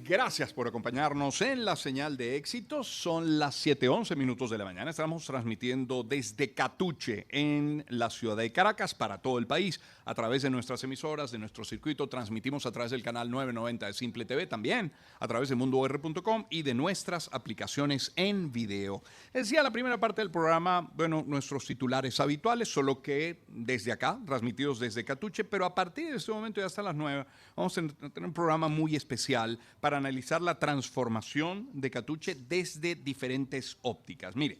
Gracias por acompañarnos en la señal de éxitos. Son las 7:11 de la mañana. Estamos transmitiendo desde Catuche, en la ciudad de Caracas, para todo el país, a través de nuestras emisoras, de nuestro circuito. Transmitimos a través del canal 990 de Simple TV, también a través de mundoor.com y de nuestras aplicaciones en video. Decía la primera parte del programa, bueno, nuestros titulares habituales, solo que desde acá, transmitidos desde Catuche, pero a partir de este momento, ya hasta las 9, vamos a tener un programa muy especial para analizar la transformación de Catuche desde diferentes ópticas. Mire,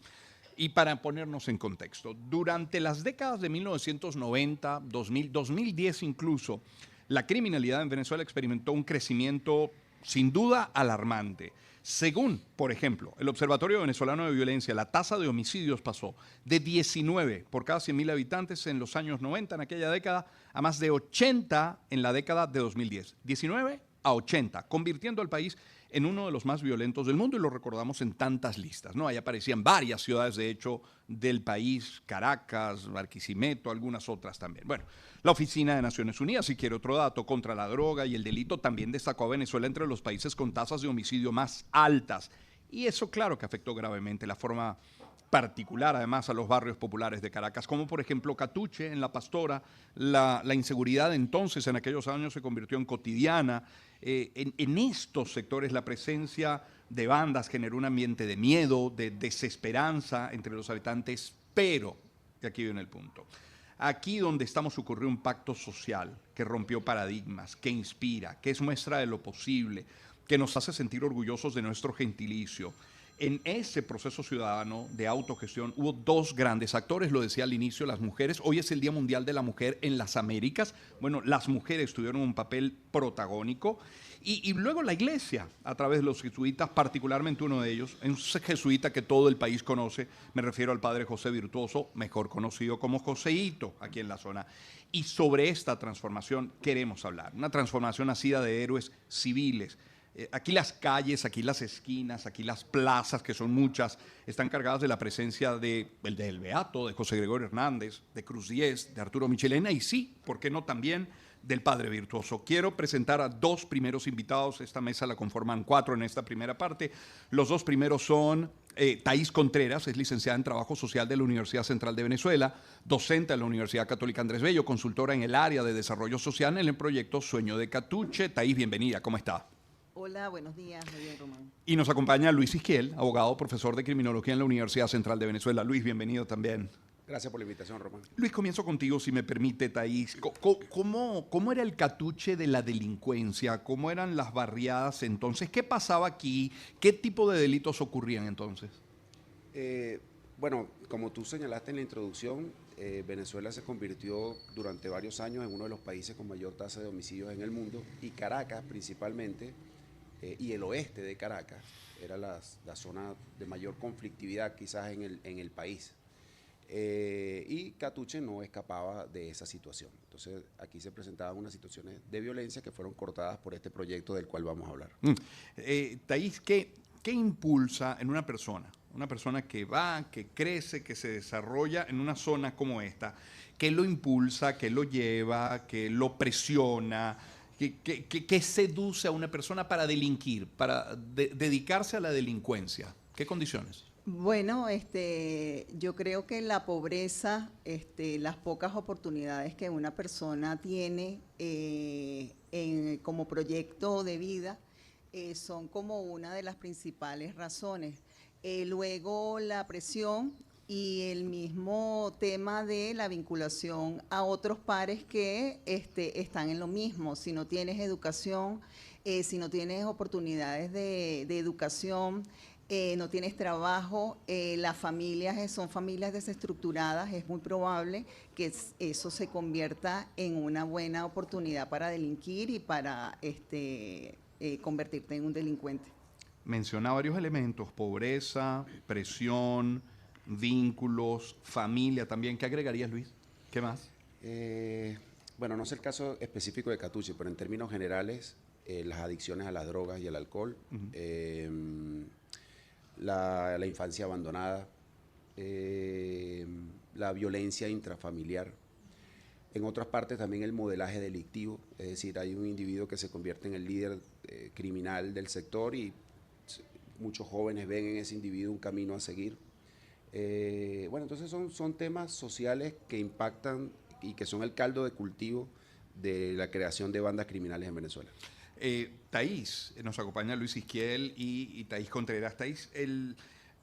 y para ponernos en contexto, durante las décadas de 1990, 2000, 2010 incluso, la criminalidad en Venezuela experimentó un crecimiento sin duda alarmante. Según, por ejemplo, el Observatorio Venezolano de Violencia, la tasa de homicidios pasó de 19 por cada 100.000 habitantes en los años 90, en aquella década, a más de 80 en la década de 2010. 19 a 80, convirtiendo al país en uno de los más violentos del mundo, y lo recordamos en tantas listas, ¿no? Ahí aparecían varias ciudades, de hecho, del país: Caracas, Barquisimeto, algunas otras también. Bueno, la Oficina de Naciones Unidas, si quiere otro dato, contra la droga y el delito, también destacó a Venezuela entre los países con tasas de homicidio más altas. Y eso, claro, que afectó gravemente la forma particular, además, a los barrios populares de Caracas, como por ejemplo Catuche, en La Pastora. La inseguridad entonces, en aquellos años, se convirtió en cotidiana. En estos sectores la presencia de bandas generó un ambiente de miedo, de desesperanza entre los habitantes, pero, y aquí viene el punto, aquí donde estamos ocurrió un pacto social que rompió paradigmas, que inspira, que es muestra de lo posible, que nos hace sentir orgullosos de nuestro gentilicio. En ese proceso ciudadano de autogestión hubo dos grandes actores, lo decía al inicio, las mujeres. Hoy es el Día Mundial de la Mujer en las Américas. Bueno, las mujeres tuvieron un papel protagónico. Y luego la iglesia, a través de los jesuitas, particularmente uno de ellos, un jesuita que todo el país conoce, me refiero al padre José Virtuoso, mejor conocido como Joseíto, aquí en la zona. Y sobre esta transformación queremos hablar, una transformación nacida de héroes civiles. Aquí las calles, aquí las esquinas, aquí las plazas, que son muchas, están cargadas de la presencia del Beato, de José Gregorio Hernández, de Cruz Diez, de Arturo Michelena y sí, ¿por qué no también del Padre Virtuoso? Quiero presentar a dos primeros invitados. Esta mesa la conforman cuatro en esta primera parte. Los dos primeros son Thaís Contreras, es licenciada en Trabajo Social de la Universidad Central de Venezuela, docente de la Universidad Católica Andrés Bello, consultora en el área de desarrollo social en el proyecto Sueño de Catuche. Thaís, bienvenida, ¿cómo está? Hola, buenos días, muy bien, Román. Y nos acompaña Luis Isquiel, abogado, profesor de criminología en la Universidad Central de Venezuela. Luis, bienvenido también. Gracias por la invitación, Román. Luis, comienzo contigo, si me permite, Thaís. ¿Cómo era el Catuche de la delincuencia? ¿Cómo eran las barriadas entonces? ¿Qué pasaba aquí? ¿Qué tipo de delitos ocurrían entonces? Bueno, como tú señalaste en la introducción, Venezuela se convirtió durante varios años en uno de los países con mayor tasa de homicidios en el mundo, y Caracas principalmente, y el oeste de Caracas, era la zona de mayor conflictividad quizás en el país. Y Catuche no escapaba de esa situación. Entonces aquí se presentaban unas situaciones de violencia que fueron cortadas por este proyecto del cual vamos a hablar. Thaís, ¿qué impulsa en una persona que va, que crece, que se desarrolla en una zona como esta? ¿Qué lo impulsa, qué lo lleva, qué lo presiona? ¿Qué seduce a una persona para delinquir, para dedicarse a la delincuencia? ¿Qué condiciones? Bueno, yo creo que la pobreza, las pocas oportunidades que una persona tiene como proyecto de vida, son como una de las principales razones. Luego la presión y el mismo tema de la vinculación a otros pares que están en lo mismo. Si no tienes educación, si no tienes oportunidades de educación, no tienes trabajo, las familias son familias desestructuradas, es muy probable que eso se convierta en una buena oportunidad para delinquir y para convertirte en un delincuente. Menciona varios elementos: pobreza, presión, vínculos, familia también. ¿Qué agregarías, Luis? ¿Qué más? Bueno, no sé el caso específico de Catuche, pero en términos generales, las adicciones a las drogas y al alcohol, la infancia abandonada, la violencia intrafamiliar. En otras partes también el modelaje delictivo, es decir, hay un individuo que se convierte en el líder criminal del sector y muchos jóvenes ven en ese individuo un camino a seguir. Bueno, entonces son temas sociales que impactan y que son el caldo de cultivo de la creación de bandas criminales en Venezuela. Thaís, nos acompaña Luis Isquiel y Thaís Contreras. Thaís,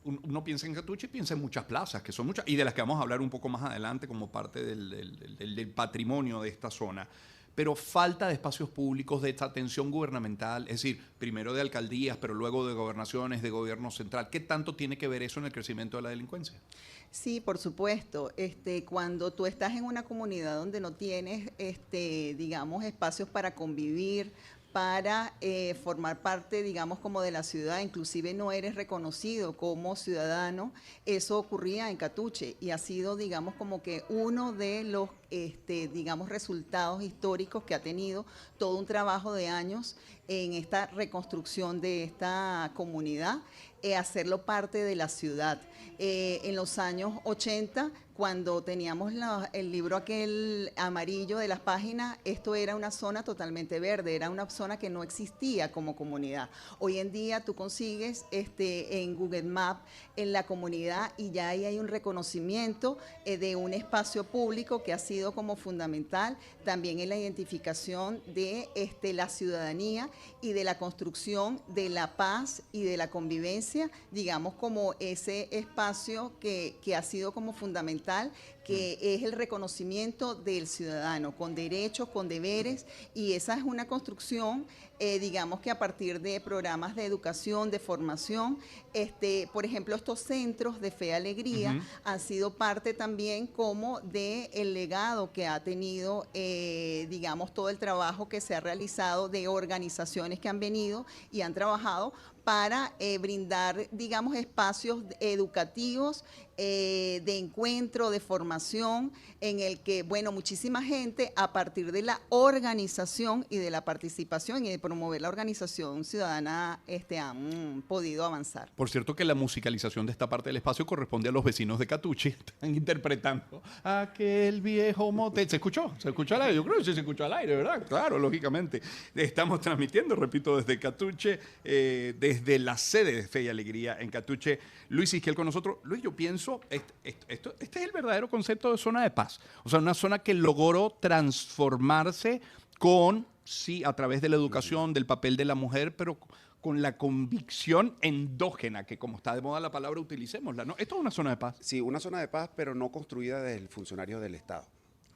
uno piensa en Catuche y piensa en muchas plazas, que son muchas, y de las que vamos a hablar un poco más adelante como parte del patrimonio de esta zona. Pero falta de espacios públicos, de esta atención gubernamental, es decir, primero de alcaldías, pero luego de gobernaciones, de gobierno central. ¿Qué tanto tiene que ver eso en el crecimiento de la delincuencia? Sí, por supuesto. Cuando tú estás en una comunidad donde no tienes, digamos, espacios para convivir, para formar parte, digamos, como de la ciudad, inclusive no eres reconocido como ciudadano, eso ocurría en Catuche y ha sido, digamos, como que uno de los, digamos, resultados históricos que ha tenido todo un trabajo de años en esta reconstrucción de esta comunidad, hacerlo parte de la ciudad. En los años 80, cuando teníamos el libro aquel amarillo de las páginas, esto era una zona totalmente verde, era una zona que no existía como comunidad. Hoy en día tú consigues en Google Maps en la comunidad y ya ahí hay un reconocimiento de un espacio público que ha sido como fundamental también en la identificación de la ciudadanía y de la construcción de la paz y de la convivencia, digamos como ese espacio que ha sido como fundamental, que es el reconocimiento del ciudadano, con derechos, con deberes, y esa es una construcción, digamos que a partir de programas de educación, de formación, por ejemplo, estos centros de Fe y Alegría han sido parte también como del legado que ha tenido, digamos, todo el trabajo que se ha realizado de organizaciones que han venido y han trabajado para brindar, digamos, espacios educativos, de encuentro, de formación, en el que, bueno, muchísima gente a partir de la organización y de la participación y de promover la organización ciudadana han podido avanzar. Por cierto que la musicalización de esta parte del espacio corresponde a los vecinos de Catuche. Están interpretando aquel viejo motel. ¿Se escuchó? ¿Se escuchó al aire? Yo creo que sí se escuchó al aire, ¿verdad? Claro, lógicamente. Estamos transmitiendo, repito, desde Catuche, desde la sede de Fe y Alegría en Catuche. Luis Isquiel con nosotros. Luis, yo pienso, este es el verdadero concepto de zona de paz. O sea, una zona que logró transformarse sí, a través de la educación, del papel de la mujer, pero con la convicción endógena, que como está de moda la palabra, utilicémosla, ¿no? Esto es una zona de paz. Sí, una zona de paz, pero no construida desde funcionarios del Estado,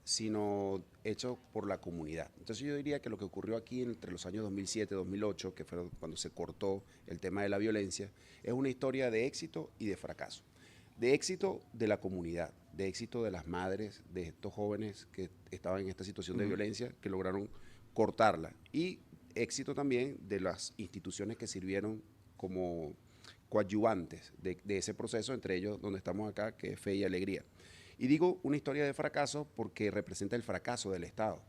sino hecho por la comunidad. Entonces yo diría que lo que ocurrió aquí entre los años 2007 y 2008, que fue cuando se cortó el tema de la violencia, es una historia de éxito y de fracaso. De éxito de la comunidad, de éxito de las madres, de estos jóvenes que estaban en esta situación de violencia, que lograron cortarla, y éxito también de las instituciones que sirvieron como coadyuvantes de ese proceso, entre ellos donde estamos acá, que es Fe y Alegría. Y digo una historia de fracaso porque representa el fracaso del Estado.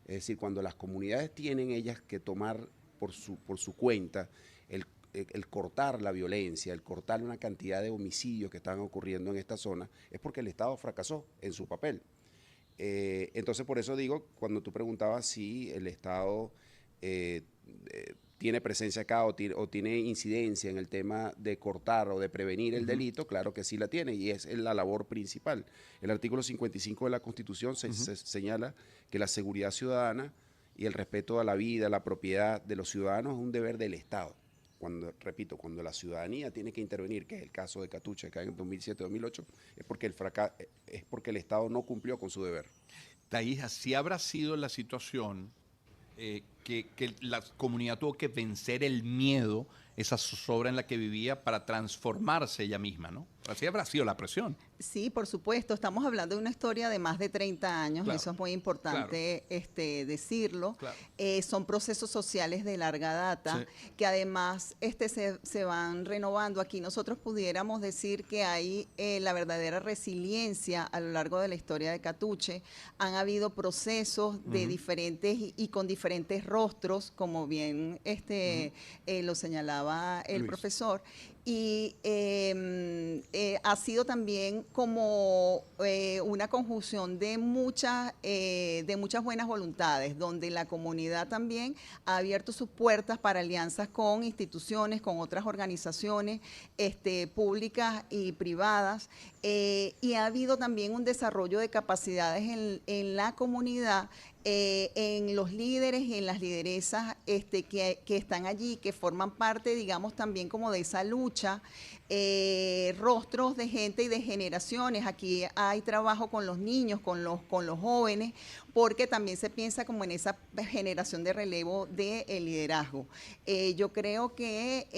Es decir, cuando las comunidades tienen ellas que tomar por su cuenta el cortar la violencia, el cortar una cantidad de homicidios que están ocurriendo en esta zona, es porque el Estado fracasó en su papel. Entonces, por eso digo, cuando tú preguntabas si el Estado tiene presencia acá o tiene incidencia en el tema de cortar o de prevenir el delito, claro que sí la tiene y es la labor principal. El artículo 55 de la Constitución se señala que la seguridad ciudadana y el respeto a la vida, a la propiedad de los ciudadanos es un deber del Estado. Repito, cuando la ciudadanía tiene que intervenir, que es el caso de Catuche, acá en 2007-2008, es porque el Estado no cumplió con su deber. Thaís, así habrá sido la situación que la comunidad tuvo que vencer el miedo, esa zozobra en la que vivía, para transformarse ella misma, ¿no? Así habrá sido la presión. Sí, por supuesto. Estamos hablando de una historia de más de 30 años, claro, eso es muy importante decirlo. Claro. Son procesos sociales de larga data, sí, que además se van renovando. Aquí nosotros pudiéramos decir que hay la verdadera resiliencia a lo largo de la historia de Catuche. Han habido procesos de diferentes y con diferentes rostros, como bien lo señalaba el profesor. Y ha sido también como una conjunción de muchas buenas voluntades, donde la comunidad también ha abierto sus puertas para alianzas con instituciones, con otras organizaciones públicas y privadas, y ha habido también un desarrollo de capacidades en la comunidad, en los líderes y en las lideresas que están allí, que forman parte, digamos, también como de esa lucha, rostros de gente y de generaciones. Aquí hay trabajo con los niños, con los jóvenes, porque también se piensa como en esa generación de relevo de liderazgo. Yo creo que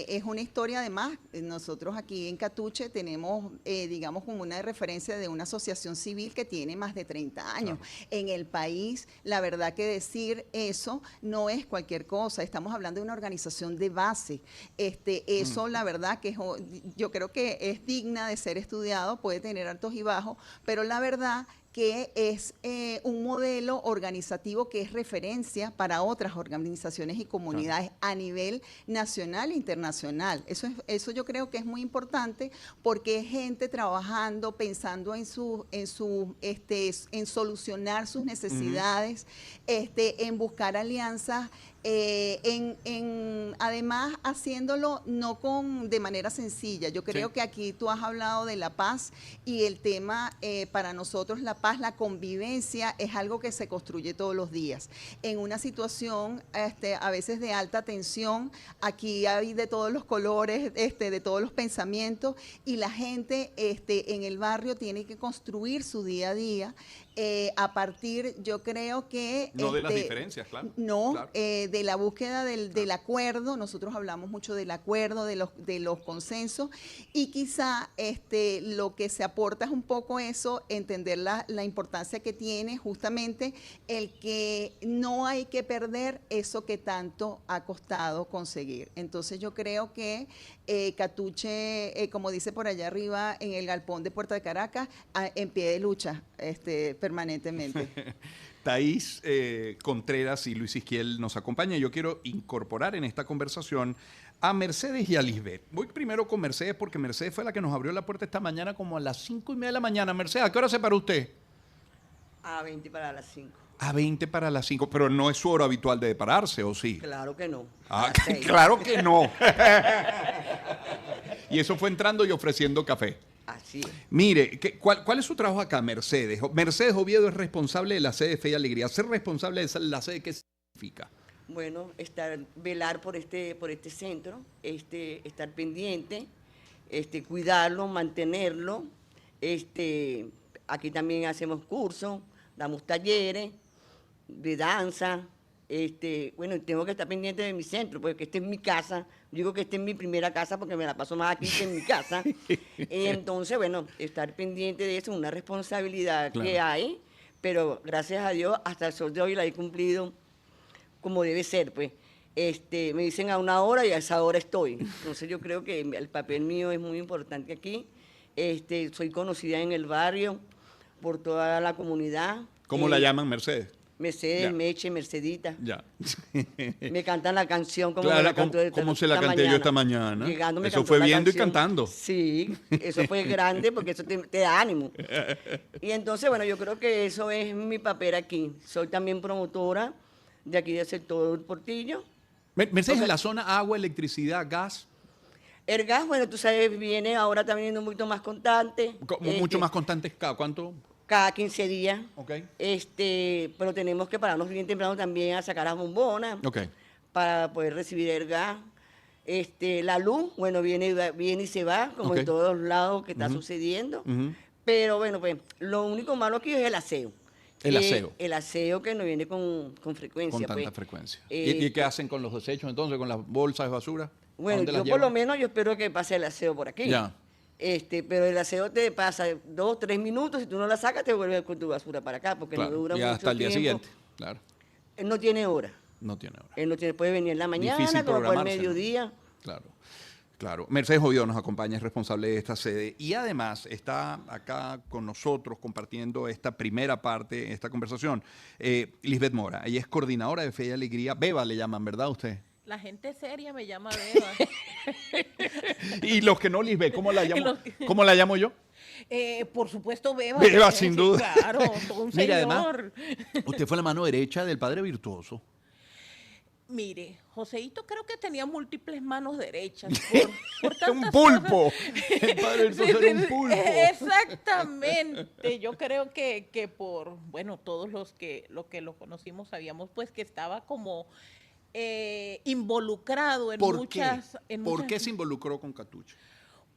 es una historia, además, nosotros aquí en Catuche tenemos, digamos, como una referencia de una asociación civil que tiene más de 30 años. Claro. En el país, la verdad que decir eso no es cualquier cosa, estamos hablando de una organización de base. Eso, la verdad que yo creo que es digna de ser estudiado, puede tener altos y bajos, pero la verdad que es un modelo organizativo que es referencia para otras organizaciones y comunidades a nivel nacional e internacional. Eso yo creo que es muy importante, porque es gente trabajando, pensando en solucionar sus necesidades, en buscar alianzas, además haciéndolo no de manera sencilla. Yo creo que aquí tú has hablado de la paz, y el tema para nosotros, la paz, la convivencia es algo que se construye todos los días. En una situación a veces de alta tensión, aquí hay de todos los colores, de todos los pensamientos, y la gente en el barrio tiene que construir su día a día a partir, yo creo que... No de las diferencias, claro. No, claro. De la búsqueda del acuerdo. Nosotros hablamos mucho del acuerdo, de los consensos, y quizá lo que se aporta es un poco eso, entender la importancia que tiene justamente el que no hay que perder eso que tanto ha costado conseguir. Entonces yo creo que Catuche, como dice por allá arriba en el galpón de Puerto de Caracas, en pie de lucha permanentemente. Thaís Contreras y Luis Isquiel nos acompañan. Yo quiero incorporar en esta conversación a Mercedes y a Lisbeth. Voy primero con Mercedes, porque Mercedes fue la que nos abrió la puerta esta mañana como a las 5:30 de la mañana. Mercedes, ¿a qué hora se paró usted? A 20 para las 5. A 20 para las 5, pero no es su hora habitual de pararse, ¿o sí? Claro que no. Ah, claro que no. Y eso fue entrando y ofreciendo café. Así es. Mire, ¿cuál es su trabajo acá, Mercedes? Mercedes Oviedo es responsable de la sede Fe y Alegría. Ser responsable de la sede, ¿qué significa? Bueno, velar por este centro, estar pendiente, cuidarlo, mantenerlo. Aquí también hacemos cursos, damos talleres de danza. Bueno, tengo que estar pendiente de mi centro, porque esta es mi casa. Digo que esta es mi primera casa porque me la paso más aquí que en mi casa. Entonces, bueno, estar pendiente de eso es una responsabilidad que hay, pero gracias a Dios hasta el sol de hoy la he cumplido como debe ser, pues. Me dicen a una hora y a esa hora estoy. Entonces yo creo que el papel mío es muy importante aquí. Soy conocida en el barrio por toda la comunidad. ¿Cómo la llaman, Mercedes? Mercedes, Ya. Meche, Mercedita. Ya. Me cantan la canción como Claro, me la canto como se la canté yo esta mañana. Llegando, me eso cantó fue la viendo canción. y cantando. Sí, eso fue grande porque eso te da ánimo. Y entonces, bueno, yo creo que eso es mi papel aquí. Soy también promotora de aquí del sector Portillo. Mercedes, en la zona agua, electricidad, gas, El gas, bueno, tú sabes, viene ahora también un poquito más constante. mucho más constantes, ¿cada cuánto? Cada 15 días. Ok. Pero tenemos que pararnos bien temprano también a sacar las bombonas Ok. para poder recibir el gas. La luz, bueno, viene y se va, como Ok. en todos lados que está sucediendo. Ujú. Pero bueno, pues lo único malo aquí es el aseo. El aseo. El aseo que no viene con frecuencia. Con tanta pues. frecuencia. ¿Y qué hacen con los desechos entonces, con las bolsas de basura? ¿A Bueno, dónde yo las por llevan? lo menos yo espero que pase el aseo por aquí. Ya. Pero el aseo te pasa 2, 3 minutos, si tú no la sacas te vuelves con tu basura para acá, porque Claro, no dura y mucho hasta el día tiempo. siguiente. Claro. Él no tiene hora. No tiene hora. Él no tiene, puede venir en la mañana, Difícil como por el programarse, ¿no? mediodía. Claro. Claro. Mercedes Oviedo nos acompaña, es responsable de esta sede y además está acá con nosotros compartiendo esta primera parte, esta conversación. Lisbeth Mora, ella es coordinadora de Fe y Alegría. Beba le llaman, ¿verdad usted? La gente seria me llama Beba. Y los que no, Lisbeth, ¿cómo la llamo? los que- ¿Cómo la llamo yo? Por supuesto, Beba. Beba, Sí, sin duda. Claro, todo un Mira, además, señor. usted fue la mano derecha del padre virtuoso. Mire, Joseito creo que tenía múltiples manos derechas. Por Un tantas pulpo. cosas. El padre virtuoso era un pulpo. Exactamente. Yo creo que por, bueno, todos los que lo conocimos sabíamos pues que estaba como involucrado en ¿Por qué? muchas... ¿Por qué se involucró con Catuche?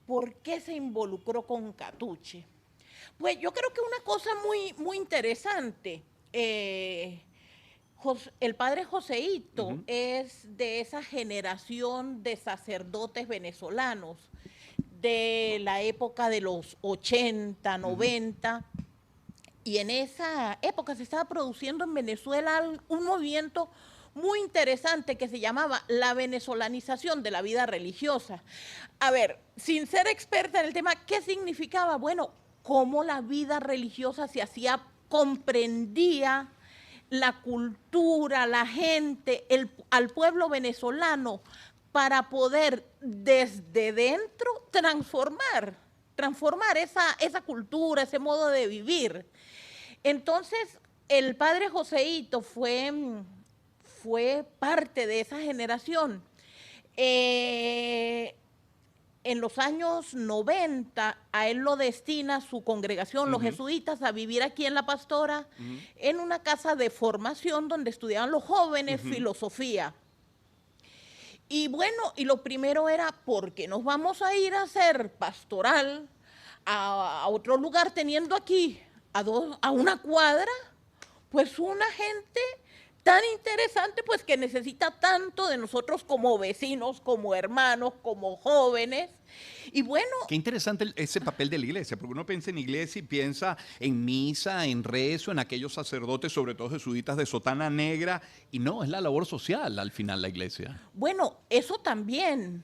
¿Por qué se involucró con Catuche? Pues yo creo que una cosa muy, muy interesante. El padre Joseito es de esa generación de sacerdotes venezolanos de la época de los 80, 90, y en esa época se estaba produciendo en Venezuela un movimiento muy interesante que se llamaba la venezolanización de la vida religiosa. A ver, sin ser experta en el tema, ¿qué significaba? Bueno, cómo la vida religiosa se hacía, comprendía la cultura, la gente, al pueblo venezolano, para poder desde dentro transformar esa cultura, ese modo de vivir. Entonces, el padre Joseito fue parte de esa generación. En los años 90, a él lo destina su congregación, los jesuitas, a vivir aquí en La Pastora, en una casa de formación donde estudiaban los jóvenes filosofía. Y bueno, y lo primero era, ¿por qué nos vamos a ir a hacer pastoral a otro lugar teniendo aquí a una cuadra? Pues una gente tan interesante, pues que necesita tanto de nosotros como vecinos, como hermanos, como jóvenes. Y bueno... Qué interesante ese papel de la iglesia, porque uno piensa en iglesia y piensa en misa, en rezo, en aquellos sacerdotes, sobre todo jesuitas de sotana negra, y no, es la labor social al final la iglesia. Bueno, eso también,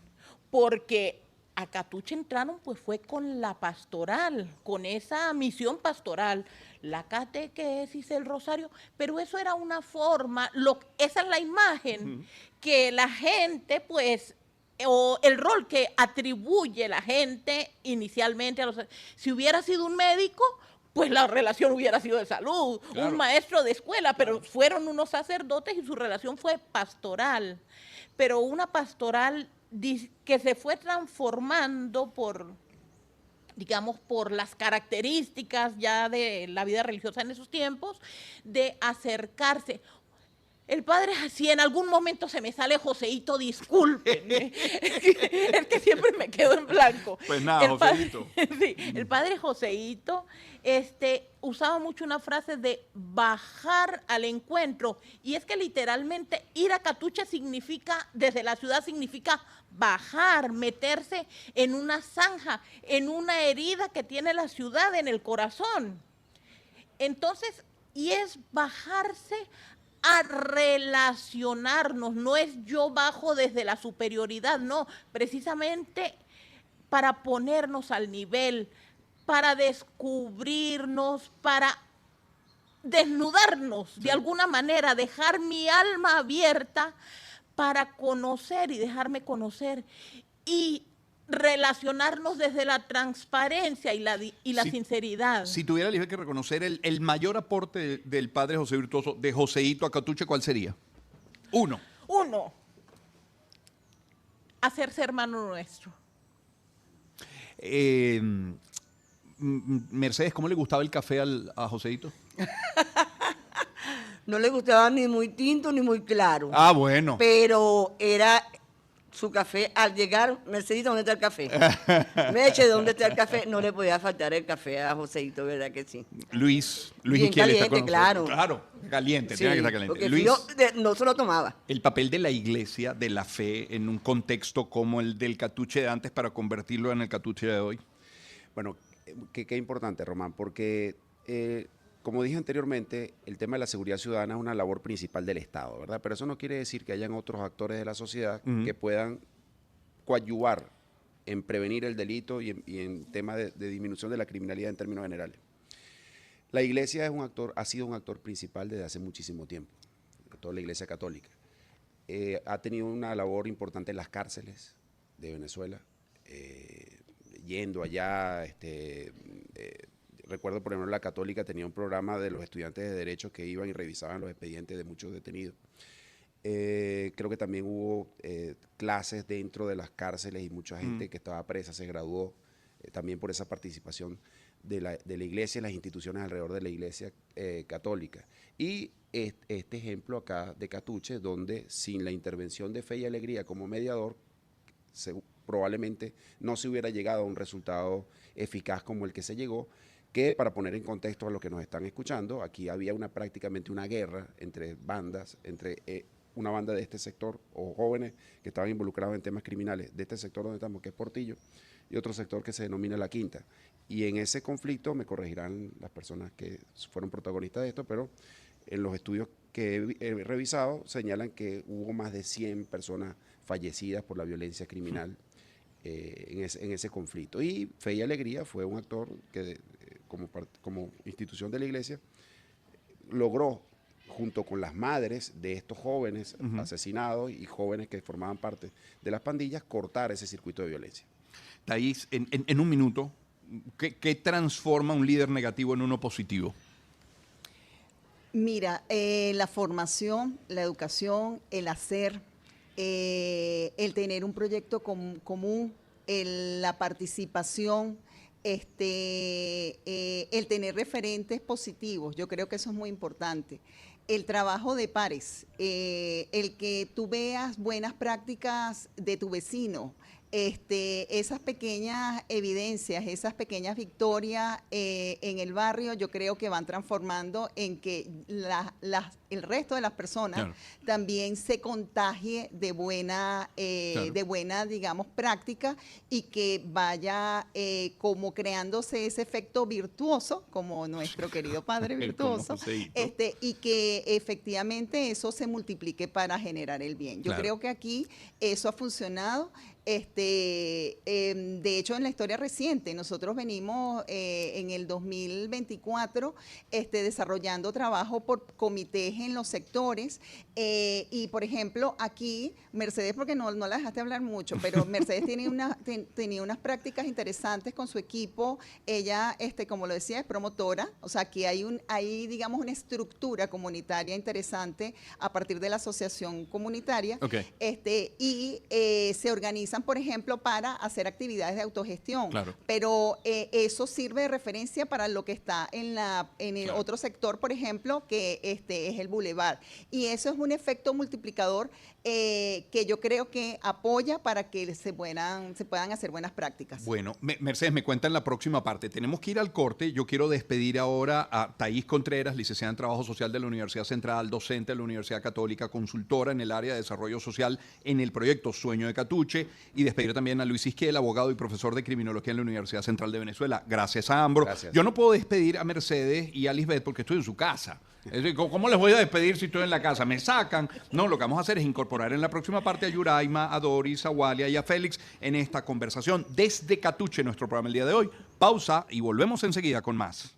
porque a Catuche entraron, pues fue con la pastoral, con esa misión pastoral, la catequesis, el rosario, pero eso era una forma, esa es la imagen que la gente, pues, o el rol que atribuye la gente inicialmente a los... Si hubiera sido un médico, pues la relación hubiera sido de salud, Claro. un maestro de escuela, pero fueron unos sacerdotes y su relación fue pastoral, pero una pastoral que se fue transformando digamos, por las características ya de la vida religiosa en esos tiempos, de acercarse. El padre, si en algún momento se me sale Joseito, discúlpenme, es que siempre me quedo en blanco. Pues nada, Joseito. Sí, el padre Joseito usaba mucho una frase de bajar al encuentro, y es que literalmente ir a Catuche significa, desde la ciudad significa bajar, meterse en una zanja, en una herida que tiene la ciudad en el corazón. Entonces, y es bajarse a relacionarnos, no es yo bajo desde la superioridad, no, precisamente para ponernos al nivel, para descubrirnos, para desnudarnos de alguna manera, dejar mi alma abierta para conocer y dejarme conocer y relacionarnos desde la transparencia y la sinceridad. Si tuviera que reconocer el mayor aporte del padre José Virtuoso, de Joseito a Catuche, ¿cuál sería? Uno. Hacerse hermano nuestro. Mercedes, ¿cómo le gustaba el café a Joseito? No le gustaba ni muy tinto ni muy claro. Ah, bueno. Pero era su café. Al llegar, Mercedes, ¿dónde está el café? Meche, ¿dónde está el café? No le podía faltar el café a Joseito, ¿verdad que sí? Luis Bien Izquiel está caliente, con nosotros. claro. Claro, caliente, Sí, tiene que estar caliente. porque Luis, no se lo tomaba. el papel de la iglesia, de la fe, en un contexto como el del Catuche de antes para convertirlo en el Catuche de hoy. Bueno, qué importante, Román, porque como dije anteriormente, el tema de la seguridad ciudadana es una labor principal del Estado, ¿verdad? Pero eso no quiere decir que hayan otros actores de la sociedad que puedan coadyuvar en prevenir el delito y en tema de disminución de la criminalidad en términos generales. La iglesia ha sido un actor principal desde hace muchísimo tiempo, toda la iglesia católica. ha tenido una labor importante en las cárceles de Venezuela, yendo allá. Recuerdo, por ejemplo, la Católica tenía un programa de los estudiantes de Derecho que iban y revisaban los expedientes de muchos detenidos. Creo que también hubo clases dentro de las cárceles y mucha gente que estaba presa se graduó también por esa participación de la iglesia y las instituciones alrededor de la iglesia católica. Y este ejemplo acá de Catuche, donde sin la intervención de Fe y Alegría como mediador, probablemente no se hubiera llegado a un resultado eficaz como el que se llegó, que para poner en contexto a los que nos están escuchando, aquí había prácticamente una guerra entre bandas, entre una banda de este sector o jóvenes que estaban involucrados en temas criminales de este sector donde estamos, que es Portillo, y otro sector que se denomina La Quinta. Y en ese conflicto, me corregirán las personas que fueron protagonistas de esto, pero en los estudios que he revisado señalan que hubo más de 100 personas fallecidas por la violencia criminal en ese conflicto. Y Fe y Alegría fue un actor que, como institución de la iglesia, logró, junto con las madres de estos jóvenes asesinados y jóvenes que formaban parte de las pandillas, cortar ese circuito de violencia. Thaís, en un minuto, ¿qué transforma un líder negativo en uno positivo? Mira, la formación, la educación, el hacer, el tener un proyecto común, la participación, el tener referentes positivos. Yo creo que eso es muy importante. El trabajo de pares, el que tú veas buenas prácticas de tu vecino, esas pequeñas evidencias, esas pequeñas victorias en el barrio, yo creo que van transformando en que el resto de las personas también se contagie de buena, digamos, práctica, y que vaya como creándose ese efecto virtuoso, como nuestro querido padre virtuoso, y que efectivamente eso se multiplique para generar el bien. Yo creo que aquí eso ha funcionado. De hecho, en la historia reciente, nosotros venimos en el 2024 desarrollando trabajo por comités en los sectores, y por ejemplo aquí Mercedes, porque no la dejaste hablar mucho, pero Mercedes tenía unas prácticas interesantes con su equipo. Ella, como lo decía, es promotora, o sea, aquí hay digamos una estructura comunitaria interesante a partir de la asociación comunitaria, y se organizan, por ejemplo, para hacer actividades de autogestión, pero eso sirve de referencia para lo que está en el otro sector, por ejemplo, que es el Boulevard, y eso es un efecto multiplicador que yo creo que apoya para que se puedan hacer buenas prácticas. Bueno, Mercedes, me cuenta en la próxima parte. Tenemos que ir al corte. Yo quiero despedir ahora a Thaís Contreras, licenciada en Trabajo Social de la Universidad Central, docente de la Universidad Católica, consultora en el área de desarrollo social en el proyecto Sueño de Catuche, y despedir también a Luis Isquiel, abogado y profesor de criminología en la Universidad Central de Venezuela. Gracias a ambos. Gracias. Yo no puedo despedir a Mercedes y a Lisbeth porque estoy en su casa. ¿Cómo les voy a despedir si estoy en la casa? ¿Me sacan? No, lo que vamos a hacer es incorporar en la próxima parte a Yuraima, a Doris, a Walia y a Félix en esta conversación desde Catuche, nuestro programa el día de hoy. Pausa y volvemos enseguida con más.